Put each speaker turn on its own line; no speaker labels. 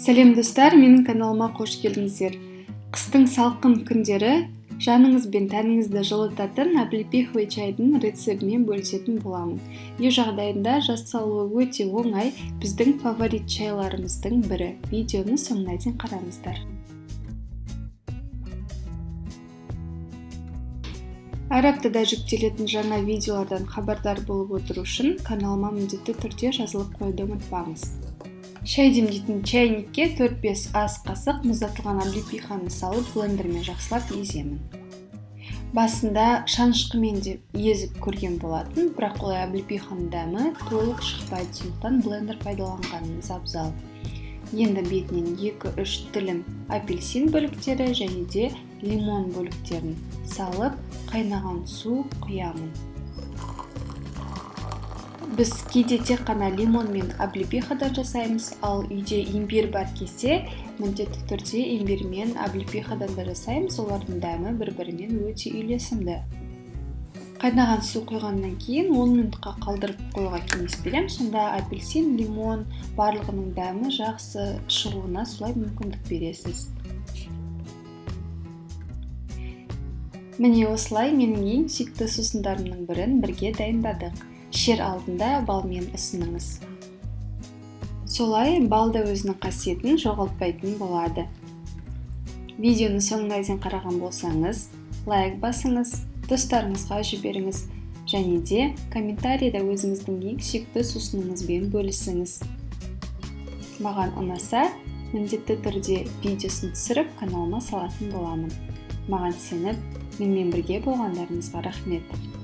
Сәлем достар, менің каналыма қош келдіңіздер. Қыстың салқын күндері жаныңыз бен тәніңізді жылытатын облепиховый чайдың рецептімен бөлісетін боламын. Үй жағдайында жасалуы өте оңай, біздің фаворит чайларымыздың бірі. Видеоны соңына дейін қараңыздар. Әр аптада жүктелетін жаңа видеолардан хабардар болып отыру үшін каналыма міндетті түрде жазылып қоюды ұмытпаңыз. Шай демдейтін чайникке 4-5 ас қасық мұздатылған облепиханы салып блендермен жақсылап еземін. Басында шанышқымен де езіп көрген болатын, бірақ олай облепиханың дәмі толық шықпайды, сондықтан блендер пайдаланғаныңыз абзал. Енді бетінен 2-3 тілім апельсин бөліктері және де лимон бөліктерін салып, қайнаған су құямын. Біз кейде тек қана лимон мен облепихадан жасаймыз, ал үйде имбирь бар кезде міндетті түрде имбирь мен облепихадан да жасаймыз, олардың дәмі бір-бірімен өте үйлесімді. Қайнаған су құйғаннан кейін 10 минутқа қалдырып қоюға кеңес беремін, сонда апельсин, лимон барлығының дәмі жақсы шығуына солай мүмкіндік бересіз. Міне осылай менің ең сүйікті сусындарымның бірін бірге дайындадық. Шер алдында балмен ұсыныңыз. Солай бал да өзінің қасиетін жоғалтпайтын болады. Видеоны соңына дейін қараған болсаңыз, лайк басыңыз, достарыңызға жіберіңіз және де комментарийда өзіңіздің ең сүйікті сусыныңызбен бөлісіңіз. Маған ұнаса, міндетті түрде видеосын түсіріп каналыма салатын боламын. Маған сеніп, менімен бірге болғандарыңызға рахмет.